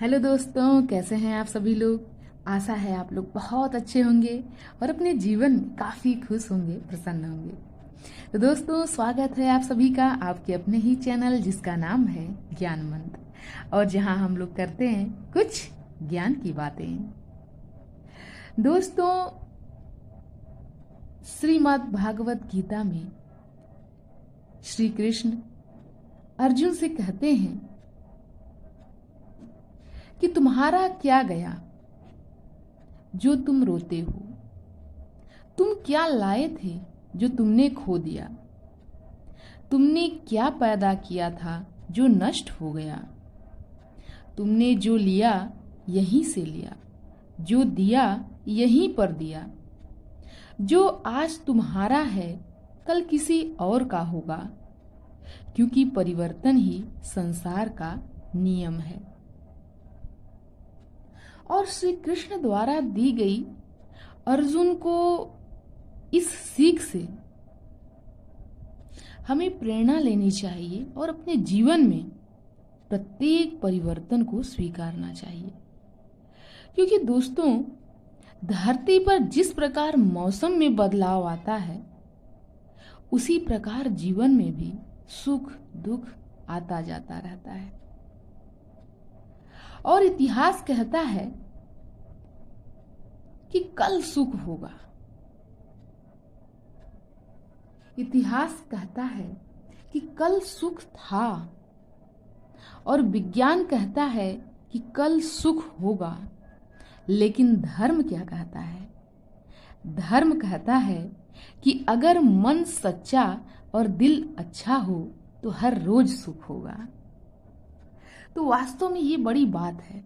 Hello दोस्तों, कैसे हैं आप सभी लोग। आशा है आप लोग बहुत अच्छे होंगे और अपने जीवन में काफ़ी खुश होंगे, प्रसन्न होंगे। तो दोस्तों, स्वागत है आप सभी का आपके अपने ही चैनल जिसका नाम है ज्ञान मंत्र, और जहां हम लोग करते हैं कुछ ज्ञान की बातें। दोस्तों, श्रीमद् भागवत गीता में श्री कृष्ण अर्जुन से कहते हैं कि तुम्हारा क्या गया जो तुम रोते हो, तुम क्या लाए थे जो तुमने खो दिया, तुमने क्या पैदा किया था जो नष्ट हो गया, तुमने जो लिया यहीं से लिया, जो दिया यहीं पर दिया, जो आज तुम्हारा है कल किसी और का होगा, क्योंकि परिवर्तन ही संसार का नियम है। और श्री कृष्ण द्वारा दी गई अर्जुन को इस सीख से हमें प्रेरणा लेनी चाहिए और अपने जीवन में प्रत्येक परिवर्तन को स्वीकारना चाहिए। क्योंकि दोस्तों, धरती पर जिस प्रकार मौसम में बदलाव आता है, उसी प्रकार जीवन में भी सुख दुख आता जाता रहता है। और इतिहास कहता है कि कल सुख होगा। इतिहास कहता है कि कल सुख था, और विज्ञान कहता है कि कल सुख होगा। लेकिन धर्म क्या कहता है? धर्म कहता है कि अगर मन सच्चा और दिल अच्छा हो तो हर रोज सुख होगा। तो वास्तव में ये बड़ी बात है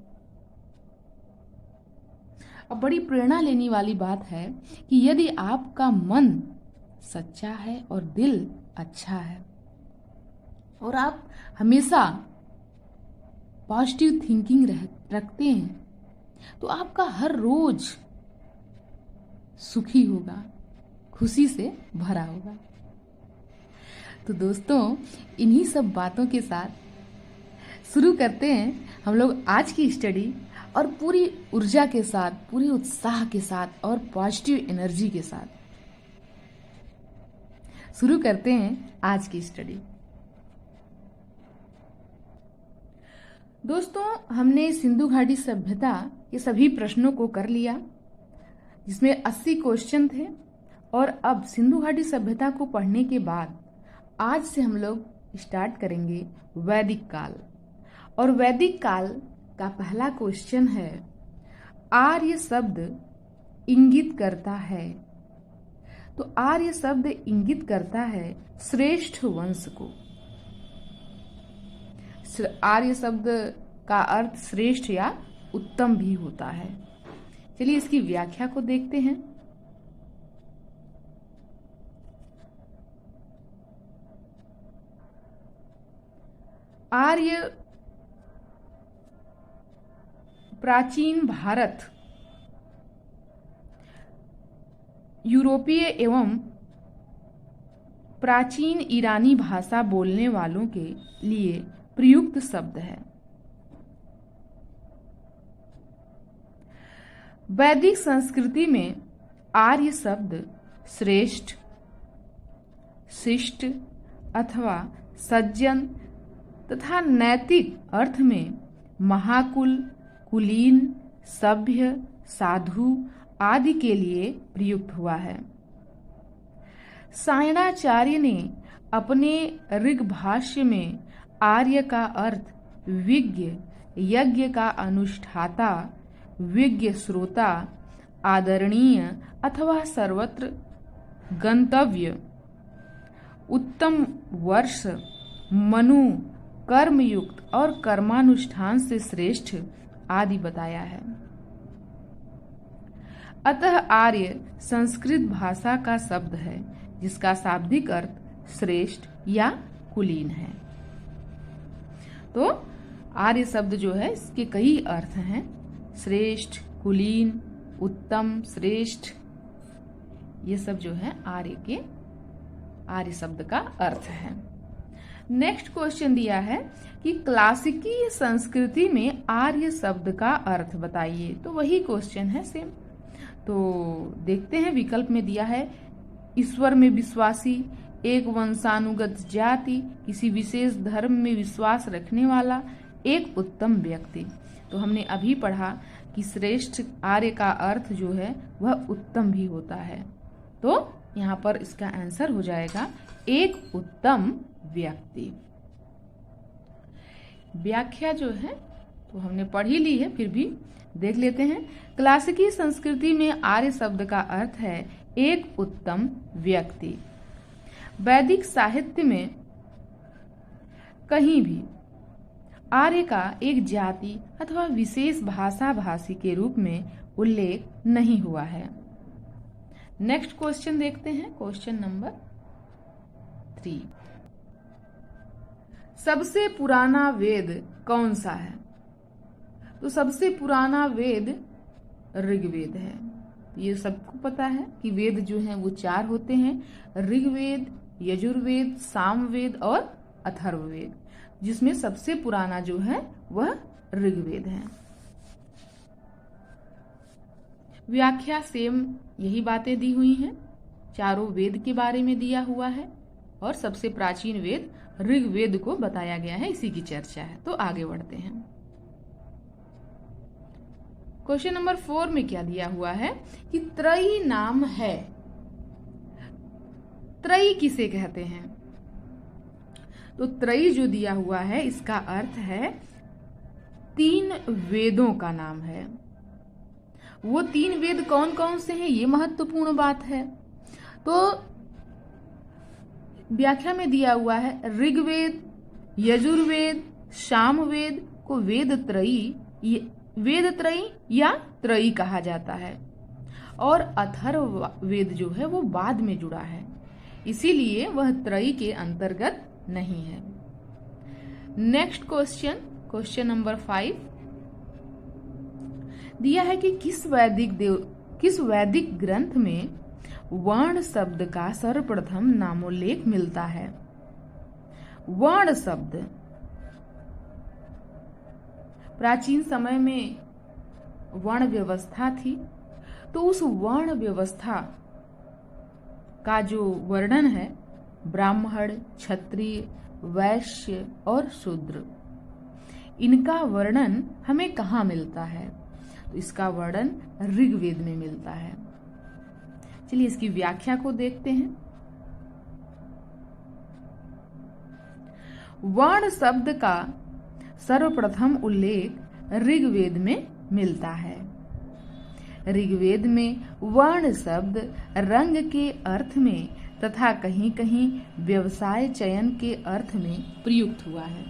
और बड़ी प्रेरणा लेने वाली बात है कि यदि आपका मन सच्चा है और दिल अच्छा है और आप हमेशा पॉजिटिव थिंकिंग रखते हैं, तो आपका हर रोज सुखी होगा, खुशी से भरा होगा। तो दोस्तों, इन्हीं सब बातों के साथ शुरू करते हैं हम लोग आज की स्टडी, और पूरी ऊर्जा के साथ, पूरी उत्साह के साथ और पॉजिटिव एनर्जी के साथ शुरू करते हैं आज की स्टडी। दोस्तों, हमने सिंधु घाटी सभ्यता के सभी प्रश्नों को कर लिया, जिसमें 80 क्वेश्चन थे। और अब सिंधु घाटी सभ्यता को पढ़ने के बाद आज से हम लोग स्टार्ट करेंगे वैदिक काल। और वैदिक काल का पहला क्वेश्चन है, आर्य शब्द इंगित करता है। तो आर्य शब्द इंगित करता है श्रेष्ठ वंश को। आर्य शब्द का अर्थ श्रेष्ठ या उत्तम भी होता है। चलिए इसकी व्याख्या को देखते हैं। आर्य प्राचीन भारत, यूरोपीय एवं प्राचीन ईरानी भाषा बोलने वालों के लिए प्रयुक्त शब्द है। वैदिक संस्कृति में आर्य शब्द श्रेष्ठ, शिष्ट अथवा सज्जन तथा नैतिक अर्थ में महाकुल, कुलीन, सभ्य, साधु आदि के लिए प्रयुक्त हुआ है। सायणाचार्य ने अपने ऋग्भाष्य में आर्य का अर्थ विज्ञ, यज्ञ का अनुष्ठाता, विज्ञ श्रोता, आदरणीय अथवा सर्वत्र गंतव्य, उत्तम वर्ष, मनु, कर्मयुक्त और कर्मानुष्ठान से श्रेष्ठ आदि बताया है। अतः आर्य संस्कृत भाषा का शब्द है जिसका शाब्दिक अर्थ श्रेष्ठ या कुलीन है। तो आर्य शब्द जो है इसके कई अर्थ हैं, श्रेष्ठ, कुलीन, उत्तम, श्रेष्ठ, ये सब जो है आर्य शब्द का अर्थ है। नेक्स्ट क्वेश्चन दिया है कि क्लासिकी संस्कृति में आर्य शब्द का अर्थ बताइए। तो वही क्वेश्चन है सेम। तो देखते हैं, विकल्प में दिया है ईश्वर में विश्वासी, एक वंशानुगत जाति, किसी विशेष धर्म में विश्वास रखने वाला, एक उत्तम व्यक्ति। तो हमने अभी पढ़ा कि श्रेष्ठ आर्य का अर्थ जो है वह उत्तम भी होता है। तो यहाँ पर इसका आंसर हो जाएगा एक उत्तम व्यक्ति। व्याख्या जो है तो हमने पढ़ ही ली है, फिर भी देख लेते हैं। क्लासिकी संस्कृति में आर्य शब्द का अर्थ है एक उत्तम व्यक्ति। वैदिक साहित्य में कहीं भी आर्य का एक जाति अथवा विशेष भाषा भाषी के रूप में उल्लेख नहीं हुआ है। नेक्स्ट क्वेश्चन देखते हैं, क्वेश्चन नंबर 3। सबसे पुराना वेद कौन सा है? तो सबसे पुराना वेद ऋग्वेद है। ये सबको पता है कि वेद जो हैं वो 4 होते हैं, ऋग्वेद, यजुर्वेद, सामवेद और अथर्ववेद, जिसमें सबसे पुराना जो है वह ऋग्वेद है। व्याख्या सेम यही बातें दी हुई हैं, चारों वेद के बारे में दिया हुआ है और सबसे प्राचीन वेद ऋग्वेद को बताया गया है, इसी की चर्चा है। तो आगे बढ़ते हैं। क्वेश्चन नंबर 4 में क्या दिया हुआ है कि त्रयी नाम है। त्रयी किसे कहते हैं? तो त्रयी जो दिया हुआ है इसका अर्थ है 3 वेदों का नाम है। वो 3 वेद कौन कौन से हैं, ये महत्वपूर्ण बात है। तो व्याख्या में दिया हुआ है ऋग्वेद, यजुर्वेद, सामवेद को वेद त्रयी या त्रयी कहा जाता है, और अथर्ववेद जो है वो बाद में जुड़ा है, इसीलिए वह त्रयी के अंतर्गत नहीं है। नेक्स्ट क्वेश्चन, क्वेश्चन नंबर 5 दिया है कि किस वैदिक ग्रंथ में वर्ण शब्द का सर्वप्रथम नामोल्लेख मिलता है? वर्ण शब्द प्राचीन समय में वर्ण व्यवस्था थी, तो उस वर्ण व्यवस्था का जो वर्णन है ब्राह्मण, क्षत्रिय, वैश्य और शूद्र, इनका वर्णन हमें कहाँ मिलता है? तो इसका वर्णन ऋग्वेद में मिलता है। चलिए इसकी व्याख्या को देखते हैं। वर्ण शब्द का सर्वप्रथम उल्लेख ऋग्वेद में मिलता है। ऋग्वेद में वर्ण शब्द रंग के अर्थ में तथा कहीं कहीं व्यवसाय चयन के अर्थ में प्रयुक्त हुआ है।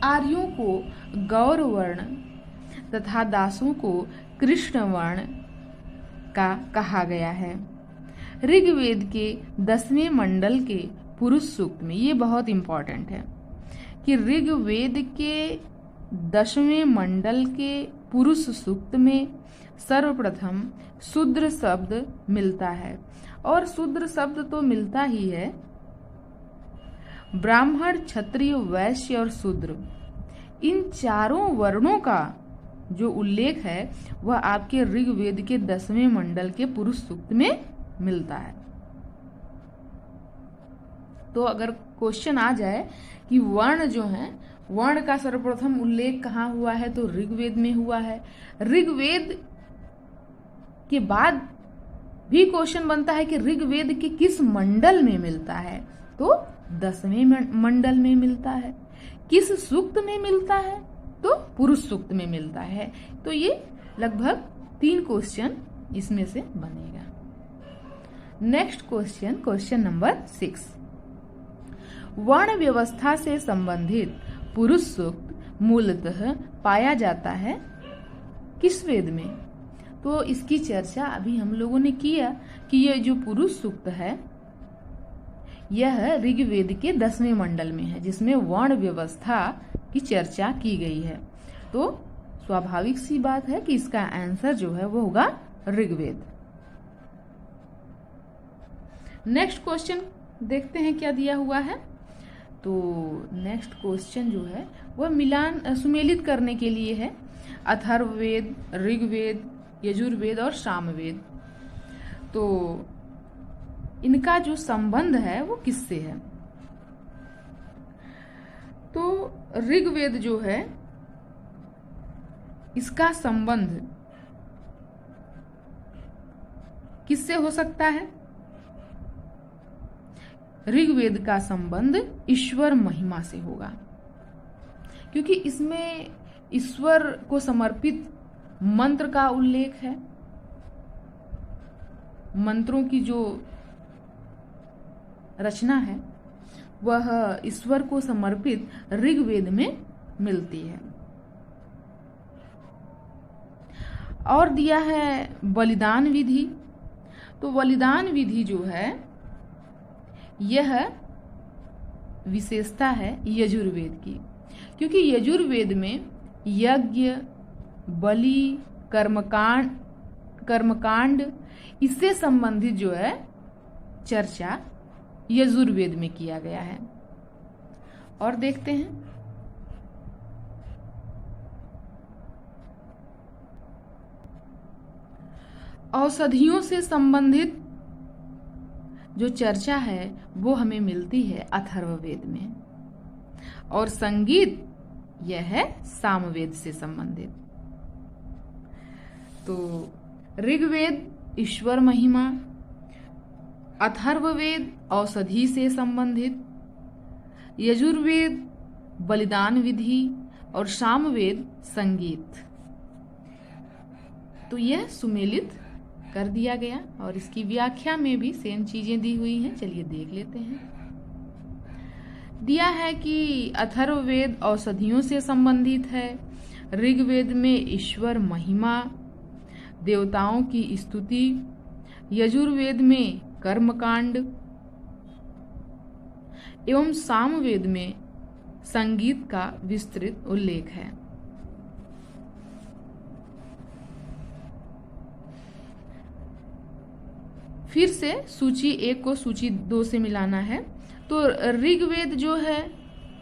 आर्यों को गौर वर्ण तथा दासों को कृष्ण वर्ण का कहा गया है। ऋग्वेद के 10वें मंडल के पुरुष सूक्त में, ये बहुत इंपॉर्टेंट है कि ऋग्वेद के 10वें मंडल के पुरुष सूक्त में सर्वप्रथम शूद्र शब्द मिलता है, और शूद्र शब्द तो मिलता ही है। ब्राह्मण, क्षत्रिय, वैश्य और शूद्र, इन चारों वर्णों का जो उल्लेख है वह आपके ऋग्वेद के 10वें मंडल के पुरुष सूक्त में मिलता है। तो अगर क्वेश्चन आ जाए कि वर्ण जो है, वर्ण का सर्वप्रथम उल्लेख कहाँ हुआ है, तो ऋग्वेद में हुआ है। ऋग्वेद के बाद भी क्वेश्चन बनता है कि ऋग्वेद के किस मंडल में मिलता है, तो 10वें मंडल में मिलता है। किस सूक्त में मिलता है, तो पुरुष सूक्त में मिलता है। तो ये लगभग 3 क्वेश्चन इसमें से बनेगा। नेक्स्ट क्वेश्चन, क्वेश्चन नंबर 6, वर्ण व्यवस्था से संबंधित पुरुष सूक्त मूलतः पाया जाता है किस वेद में? तो इसकी चर्चा अभी हम लोगों ने किया कि यह जो पुरुष सूक्त है यह ऋग्वेद के 10वें मंडल में है, जिसमें वर्ण व्यवस्था की चर्चा की गई है। तो स्वाभाविक सी बात है कि इसका आंसर जो है वो होगा ऋग्वेद। नेक्स्ट क्वेश्चन देखते हैं क्या दिया हुआ है। तो नेक्स्ट क्वेश्चन जो है वह मिलान सुमेलित करने के लिए है अथर्ववेद, ऋग्वेद, यजुर्वेद और सामवेद। तो इनका जो संबंध है वो किससे है? तो ऋग्वेद जो है इसका संबंध किससे हो सकता है? ऋग्वेद का संबंध ईश्वर महिमा से होगा, क्योंकि इसमें ईश्वर को समर्पित मंत्र का उल्लेख है। मंत्रों की जो रचना है वह ईश्वर को समर्पित ऋग्वेद में मिलती है। और दिया है बलिदान विधि। तो बलिदान विधि जो है यह विशेषता है यजुर्वेद की, क्योंकि यजुर्वेद में यज्ञ, बलि, कर्मकांड इससे संबंधित जो है चर्चा यजुर्वेद में किया गया है। और देखते हैं औषधियों से संबंधित जो चर्चा है वो हमें मिलती है अथर्ववेद में, और संगीत यह है सामवेद से संबंधित। तो ऋग्वेद ईश्वर महिमा, अथर्ववेद औषधि से संबंधित, यजुर्वेद बलिदान विधि और सामवेद संगीत। तो यह सुमेलित कर दिया गया और इसकी व्याख्या में भी सेम चीजें दी हुई हैं। चलिए देख लेते हैं। दिया है कि अथर्ववेद औषधियों से संबंधित है, ऋग्वेद में ईश्वर महिमा, देवताओं की स्तुति, यजुर्वेद में कर्मकांड एवं सामवेद में संगीत का विस्तृत उल्लेख है। फिर से सूची 1 को सूची 2 से मिलाना है। तो ऋग्वेद जो है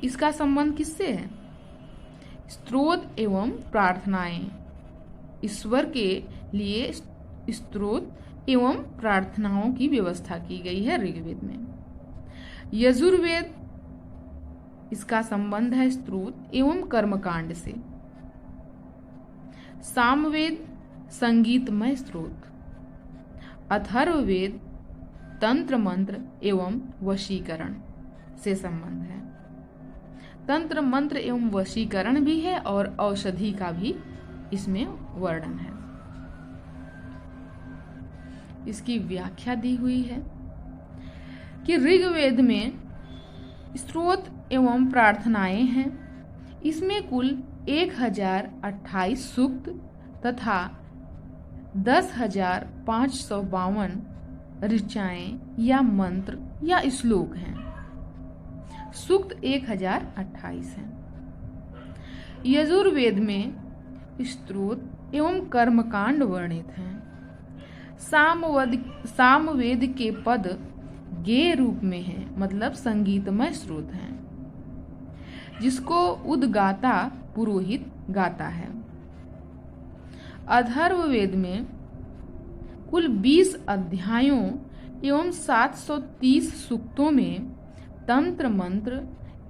इसका संबंध किससे है? स्तोत्र एवं प्रार्थनाएं, ईश्वर के लिए स्तोत्र एवं प्रार्थनाओं की व्यवस्था की गई है ऋग्वेद में। यजुर्वेद इसका संबंध है स्तोत्र एवं कर्मकांड से। सामवेद संगीतमय स्तोत्र, अथर्ववेद तंत्र मंत्र एवं वशीकरण से संबंध है। तंत्र मंत्र एवं वशीकरण भी है और औषधि का भी इसमें वर्णन है। इसकी व्याख्या दी हुई है कि ऋग्वेद में स्तोत्र एवं प्रार्थनाएं हैं। इसमें कुल 1028 सूक्त तथा 10,552 ऋचाएं या मंत्र या श्लोक हैं। सूक्त 1028 हैं। यजुर्वेद में स्तोत्र एवं कर्मकांड वर्णित हैं। सामवेद के पद गेय रूप में हैं, मतलब संगीतमय स्रोत हैं, जिसको उद्गाता पुरोहित गाता है। अथर्ववेद में कुल 20 अध्यायों एवं 730 सूक्तों में तंत्र मंत्र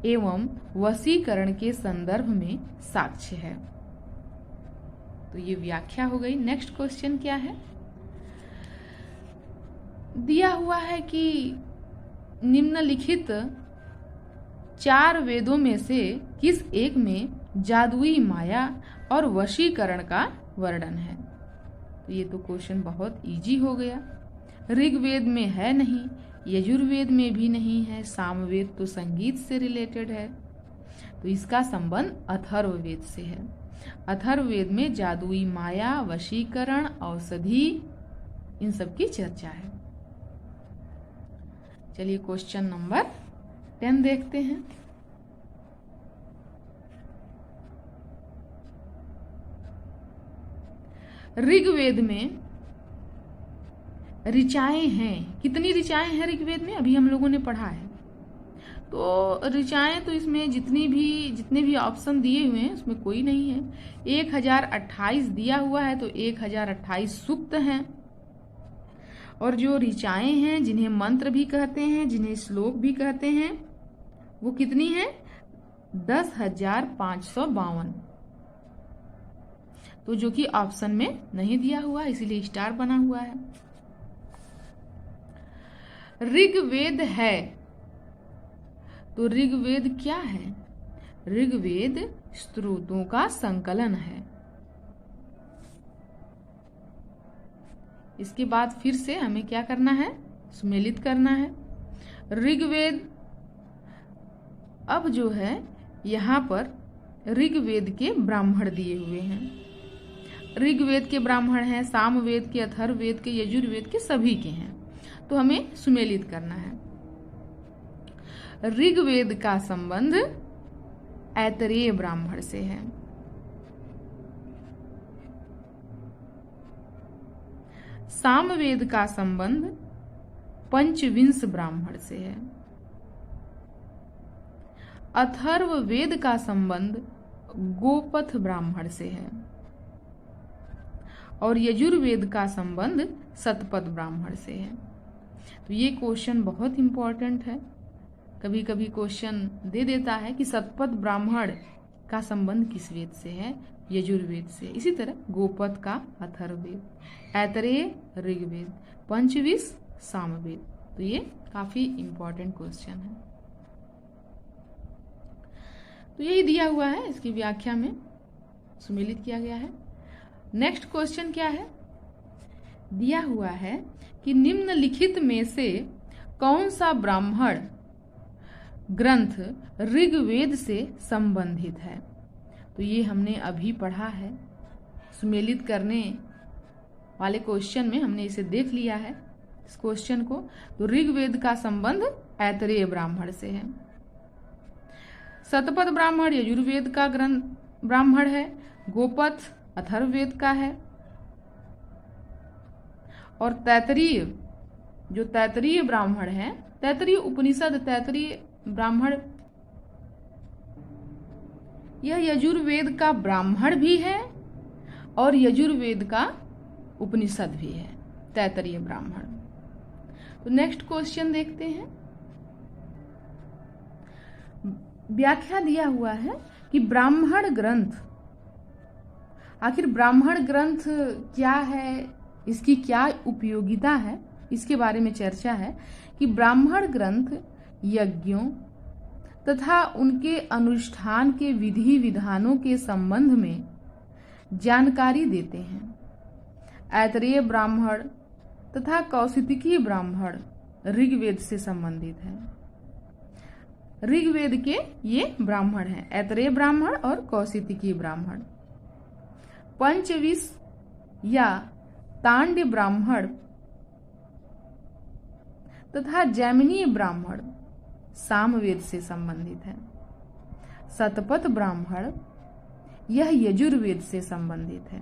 एवं वशीकरण के संदर्भ में साक्ष्य है। तो ये व्याख्या हो गई। नेक्स्ट क्वेश्चन क्या है? दिया हुआ है कि निम्नलिखित 4 वेदों में से किस एक में जादुई माया और वशीकरण का वर्णन है? तो ये तो क्वेश्चन बहुत इजी हो गया। ऋग्वेद में है नहीं, यजुर्वेद में भी नहीं है, सामवेद तो संगीत से रिलेटेड है, तो इसका संबंध अथर्ववेद से है। अथर्ववेद में जादुई माया, वशीकरण, औषधि इन सब की चर्चा है। चलिए क्वेश्चन नंबर 10 देखते हैं। ऋग्वेद में ऋचाएं हैं। कितनी ऋचाएं हैं ऋग्वेद में? अभी हम लोगों ने पढ़ा है। तो ऋचाएं तो इसमें जितने भी ऑप्शन दिए हुए हैं उसमें कोई नहीं है। 1028 दिया हुआ है तो 1028 सूक्त हैं। और जो ऋचाएं हैं, जिन्हें मंत्र भी कहते हैं, जिन्हें श्लोक भी कहते हैं, वो कितनी है? 10,552। तो जो कि ऑप्शन में नहीं दिया हुआ, इसीलिए स्टार बना हुआ है। ऋग्वेद है, तो ऋग्वेद क्या है? ऋग्वेद स्तोत्रों का संकलन है। इसके बाद फिर से हमें क्या करना है? सुमेलित करना है। ऋग्वेद, अब जो है यहाँ पर ऋग्वेद के ब्राह्मण दिए हुए हैं। ऋग्वेद के ब्राह्मण हैं, सामवेद के, अथर्ववेद के, यजुर्वेद के, सभी के हैं। तो हमें सुमेलित करना है। ऋग्वेद का संबंध ऐतरेय ब्राह्मण से है। सामवेद का संबंध पंचविंश ब्राह्मण से है। अथर्ववेद का संबंध गोपथ ब्राह्मण से है। और यजुर्वेद का संबंध शतपथ ब्राह्मण से है। तो ये क्वेश्चन बहुत इंपॉर्टेंट है। कभी कभी क्वेश्चन दे देता है कि शतपथ ब्राह्मण का संबंध किस वेद से है? यजुर्वेद से। इसी तरह गोपथ का अथर्ववेद, ऐतरेय ऋग्वेद, पंचविंश सामवेद। तो ये काफी इंपॉर्टेंट क्वेश्चन है। तो यही दिया हुआ है, इसकी व्याख्या में सुमेलित किया गया है। नेक्स्ट क्वेश्चन क्या है? दिया हुआ है कि निम्नलिखित में से कौन सा ब्राह्मण ग्रंथ ऋग्वेद से संबंधित है? तो ये हमने अभी पढ़ा है। सुमेलित करने वाले क्वेश्चन में हमने इसे देख लिया है, इस क्वेश्चन को। तो ऋग्वेद का संबंध ऐतरेय ब्राह्मण से है। शतपथ ब्राह्मण यजुर्वेद का ग्रंथ ब्राह्मण है। गोपथ अथर्ववेद का है। और तैतरीय, जो तैतरीय ब्राह्मण है, तैतरीय उपनिषद, तैतरीय ब्राह्मण, यह यजुर्वेद का ब्राह्मण भी है और यजुर्वेद का उपनिषद भी है, तैतरीय ब्राह्मण। तो नेक्स्ट क्वेश्चन देखते हैं। व्याख्या दिया हुआ है कि ब्राह्मण ग्रंथ, आखिर ब्राह्मण ग्रंथ क्या है, इसकी क्या उपयोगिता है, इसके बारे में चर्चा है कि ब्राह्मण ग्रंथ यज्ञों तथा उनके अनुष्ठान के विधि विधानों के संबंध में जानकारी देते हैं। ऐतरेय ब्राह्मण तथा कौशिकी ब्राह्मण ऋग्वेद से संबंधित है। ऋग्वेद के ये ब्राह्मण हैं, ऐतरेय ब्राह्मण और कौशिकी ब्राह्मण। पंचविंश या तांड्य ब्राह्मण तथा जैमिनीय ब्राह्मण सामवेद से संबंधित है। शतपथ ब्राह्मण यह यजुर्वेद से संबंधित है,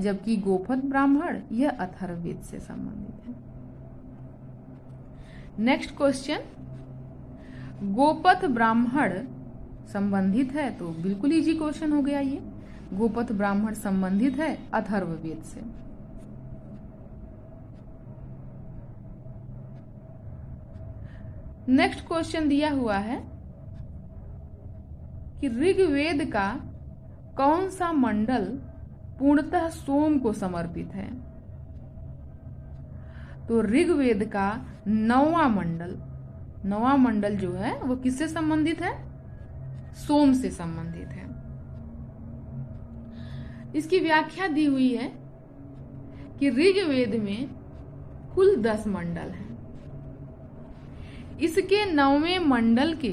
जबकि गोपथ ब्राह्मण यह अथर्ववेद से संबंधित है। नेक्स्ट क्वेश्चन, गोपथ ब्राह्मण संबंधित है, तो बिल्कुल इजी क्वेश्चन हो गया ये। गोपथ ब्राह्मण संबंधित है अथर्ववेद से। नेक्स्ट क्वेश्चन दिया हुआ है कि ऋग्वेद का कौन सा मंडल पूर्णतः सोम को समर्पित है? तो ऋग्वेद का नौवां मंडल जो है वो किससे संबंधित है? सोम से संबंधित है। इसकी व्याख्या दी हुई है कि ऋग्वेद में कुल 10 मंडल हैं। इसके 9वें मंडल के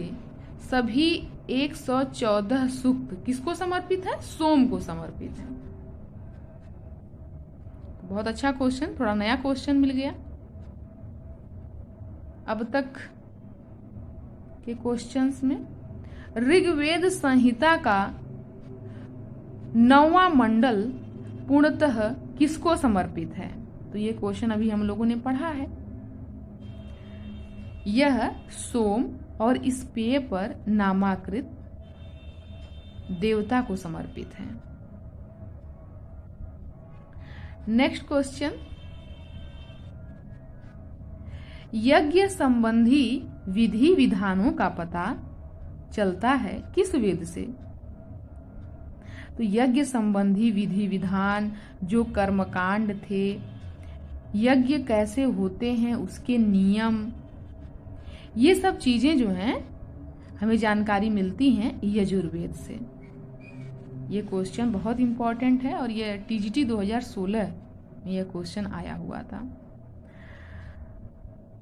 सभी 114 सूक्त किसको समर्पित है? सोम को समर्पित है। बहुत अच्छा क्वेश्चन, थोड़ा नया क्वेश्चन मिल गया। अब तक के क्वेश्चंस में ऋग्वेद संहिता का 9वां मंडल पूर्णतः किसको समर्पित है? तो ये क्वेश्चन अभी हम लोगों ने पढ़ा है। यह सोम और इस पेय पर नामाकृत देवता को समर्पित है। नेक्स्ट क्वेश्चन, यज्ञ संबंधी विधि विधानों का पता चलता है किस वेद से? तो यज्ञ संबंधी विधि विधान, जो कर्मकांड थे, यज्ञ कैसे होते हैं, उसके नियम, ये सब चीजें जो हैं हमें जानकारी मिलती हैं यजुर्वेद से। ये क्वेश्चन बहुत इंपॉर्टेंट है और ये टीजीटी 2016 में यह क्वेश्चन आया हुआ था।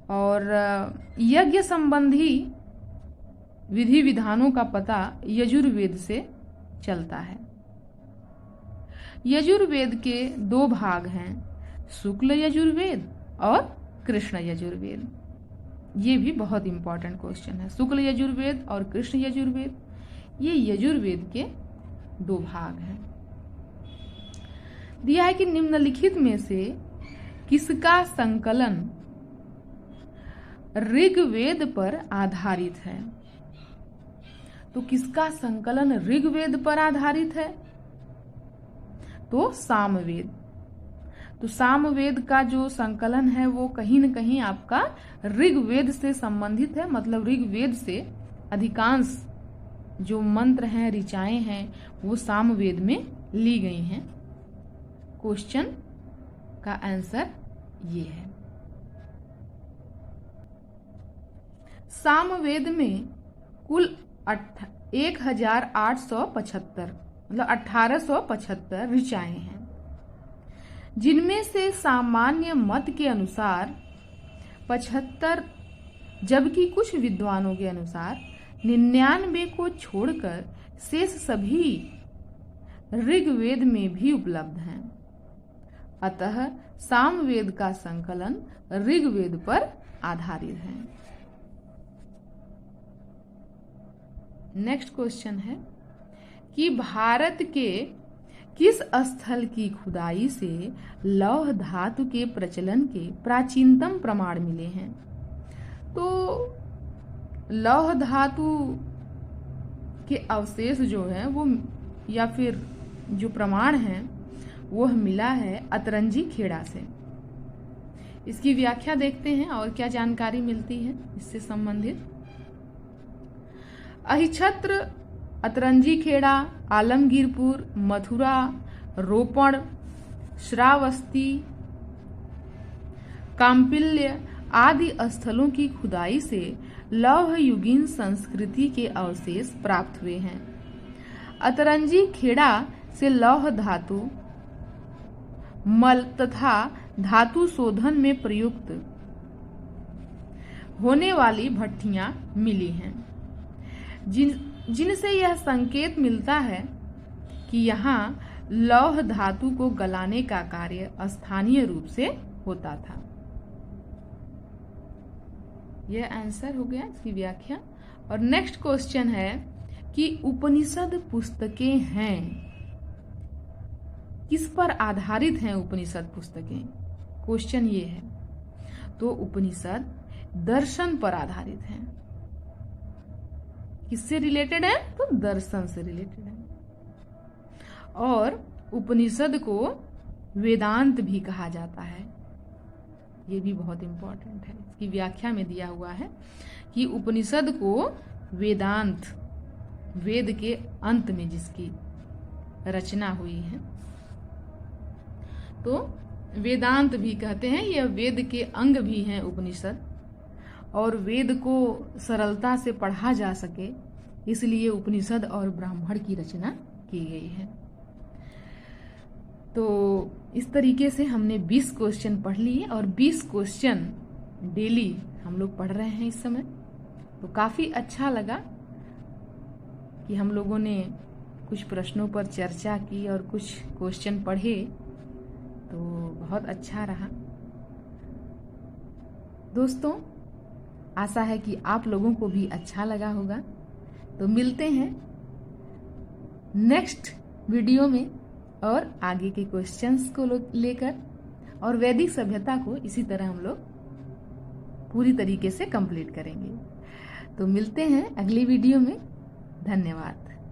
और यज्ञ संबंधी विधि विधानों का पता यजुर्वेद से चलता है। यजुर्वेद के 2 भाग हैं, शुक्ल यजुर्वेद और कृष्ण यजुर्वेद। ये भी बहुत इंपॉर्टेंट क्वेश्चन है। शुक्ल यजुर्वेद और कृष्ण यजुर्वेद, ये यजुर्वेद के 2 भाग हैं। दिया है कि निम्नलिखित में से किसका संकलन ऋग्वेद पर आधारित है? तो किसका संकलन ऋग्वेद पर आधारित है? तो सामवेद। तो सामवेद का जो संकलन है वो कहीं न कहीं आपका ऋग्वेद से संबंधित है। मतलब ऋग्वेद से अधिकांश जो मंत्र हैं, ऋचाएं हैं, वो सामवेद में ली गई हैं। क्वेश्चन का आंसर ये है। सामवेद में कुल 1875 मतलब 1875 ऋचाएं हैं, जिनमें से सामान्य मत के अनुसार 75, जबकि कुछ विद्वानों के अनुसार 99 को छोड़कर शेष सभी ऋग्वेद में भी उपलब्ध हैं। अतः सामवेद का संकलन ऋग्वेद पर आधारित है। नेक्स्ट क्वेश्चन है कि भारत के किस स्थल की खुदाई से लौह धातु के प्रचलन के प्राचीनतम प्रमाण मिले हैं? तो लौह धातु के अवशेष जो है वो या फिर जो प्रमाण है वो मिला है अतरंजी खेड़ा से। इसकी व्याख्या देखते हैं और क्या जानकारी मिलती है इससे संबंधित। अहिछत्र, अतरंजी खेड़ा, आलमगीरपुर, मथुरा, रोपण, श्रावस्ती, काम्पिल्य आदि स्थलों की खुदाई से लौह युगीन संस्कृति के अवशेष प्राप्त हुए हैं। अतरंजी खेड़ा से लौह धातु, मल तथा धातु शोधन में प्रयुक्त होने वाली भट्टियां मिली हैं, जिनसे यह संकेत मिलता है कि यहाँ लौह धातु को गलाने का कार्य स्थानीय रूप से होता था। यह आंसर हो गया इसकी व्याख्या। और नेक्स्ट क्वेश्चन है कि उपनिषद पुस्तकें हैं, किस पर आधारित हैं उपनिषद पुस्तकें? क्वेश्चन ये है। तो उपनिषद दर्शन पर आधारित हैं। किससे रिलेटेड है? तो दर्शन से रिलेटेड है। और उपनिषद को वेदांत भी कहा जाता है। ये भी बहुत इंपॉर्टेंट है। इसकी व्याख्या में दिया हुआ है कि उपनिषद को वेदांत, वेद के अंत में जिसकी रचना हुई है, तो वेदांत भी कहते हैं। यह वेद के अंग भी हैं उपनिषद, और वेद को सरलता से पढ़ा जा सके इसलिए उपनिषद और ब्राह्मण की रचना की गई है। तो इस तरीके से हमने 20 क्वेश्चन पढ़ लिए और 20 क्वेश्चन डेली हम लोग पढ़ रहे हैं इस समय। तो काफी अच्छा लगा कि हम लोगों ने कुछ प्रश्नों पर चर्चा की और कुछ क्वेश्चन पढ़े, तो बहुत अच्छा रहा। दोस्तों, आशा है कि आप लोगों को भी अच्छा लगा होगा। तो मिलते हैं नेक्स्ट वीडियो में और आगे के क्वेश्चंस को लेकर, और वैदिक सभ्यता को इसी तरह हम लोग पूरी तरीके से कंप्लीट करेंगे। तो मिलते हैं अगली वीडियो में। धन्यवाद।